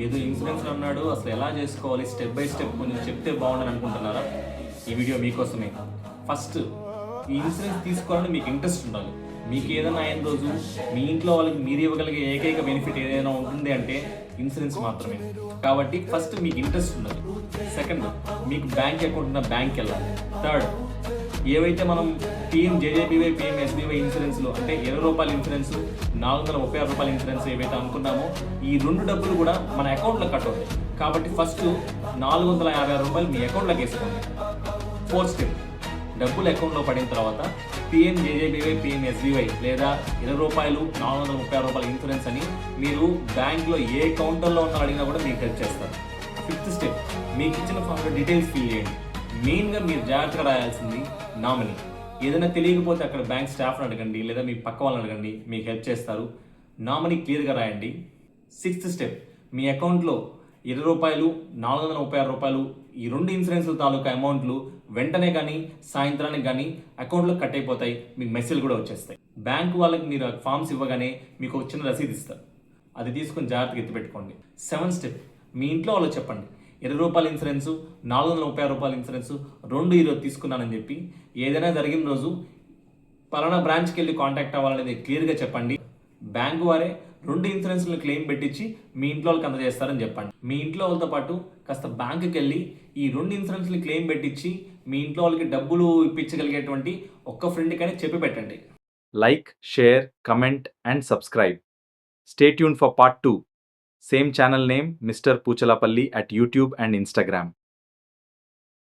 ఏదో ఇన్సూరెన్స్ అన్నాడు, అసలు ఎలా చేసుకోవాలి స్టెప్ బై స్టెప్ కొంచెం చెప్తే బాగుండని అనుకుంటున్నారా? ఈ వీడియో మీకోసమే. ఫస్ట్ ఈ ఇన్సూరెన్స్ తీసుకోవాలని మీకు ఇంట్రెస్ట్ ఉండాలి. మీకు ఏదైనా అయిన రోజు మీ ఇంట్లో వాళ్ళకి మీరు ఇవ్వగలిగే ఏకైక బెనిఫిట్ ఏదైనా ఉంటుంది అంటే ఇన్సూరెన్స్ మాత్రమే. కాబట్టి ఫస్ట్ మీకు ఇంట్రెస్ట్ ఉండాలి. సెకండ్, మీకు బ్యాంక్ అకౌంట్ ఉన్న బ్యాంక్కి వెళ్ళాలి. థర్డ్, ఏవైతే మనం జేజేబీవై ఎస్బీవై ఇన్సూరెన్స్లో అంటే రూ. 20 ఇన్సూరెన్స్, రూ. 436 ఇన్సూరెన్స్ ఏవైతే అనుకున్నామో ఈ రెండు డబ్బులు కూడా మన అకౌంట్లో కట్ అవుతాయి. కాబట్టి ఫస్ట్ రూ. 456 మీ అకౌంట్లోకి వేసుకోండి. ఫోర్త్ స్టెప్, డబ్బులు అకౌంట్లో పడిన తర్వాత జేజేబీవై ఎస్బీవై లేదా రూ. 20 436 ఇన్సూరెన్స్ అని మీరు బ్యాంక్లో ఏ కౌంటర్లో ఉన్న అడిగినా కూడా మీకు హెల్ప్ చేస్తారు. ఫిఫ్త్ స్టెప్, మీకు ఇచ్చిన ఫామ్లో డీటెయిల్స్ ఫిల్ చేయండి. మెయిన్గా మీరు జాగ్రత్తగా రాయాల్సింది నామినీ. ఏదైనా తెలియకపోతే అక్కడ బ్యాంక్ స్టాఫ్ని అడగండి లేదా మీ పక్క వాళ్ళని అడగండి, మీకు హెల్ప్ చేస్తారు. నామినీ క్లియర్గా రాయండి. సిక్స్త్ స్టెప్, మీ అకౌంట్లో రూ. 20 436 ఈ రెండు ఇన్సూరెన్స్ తాలూకా అమౌంట్లు వెంటనే కానీ సాయంత్రానికి కానీ అకౌంట్లో కట్ అయిపోతాయి. మీకు మెసేజ్ కూడా వచ్చేస్తాయి. బ్యాంక్ వాళ్ళకి మీరు ఫామ్స్ ఇవ్వగానే మీకు ఒక చిన్న రసీదు ఇస్తారు. అది తీసుకొని జాగ్రత్తగా ఎత్తిపెట్టుకోండి. సెవెంత్ స్టెప్, మీ ఇంట్లో వాళ్ళకి చెప్పండి రూ. 20 ఇన్సూరెన్స్, రూ. 436 ఇన్సూరెన్స్ రెండు ఈరోజు తీసుకున్నానని చెప్పి. ఏదైనా జరిగిన రోజు పలానా బ్రాంచ్కి వెళ్ళి కాంటాక్ట్ అవ్వాలనేది క్లియర్గా చెప్పండి. బ్యాంకు వారే రెండు ఇన్సూరెన్స్లను క్లెయిమ్ పెట్టించి మీ ఇంట్లో వాళ్ళకి అందజేస్తారని చెప్పండి. మీ ఇంట్లో వాళ్ళతో పాటు కాస్త బ్యాంకుకి వెళ్ళి ఈ రెండు ఇన్సూరెన్స్ని క్లెయిమ్ పెట్టించి మీ ఇంట్లో వాళ్ళకి డబ్బులు ఇప్పించగలిగేటువంటి ఒక్క ఫ్రెండ్కి అని చెప్పి పెట్టండి. Like, share, comment and subscribe. Stay tuned for part 2. Same channel name Mr. Puchalapalli at YouTube and Instagram.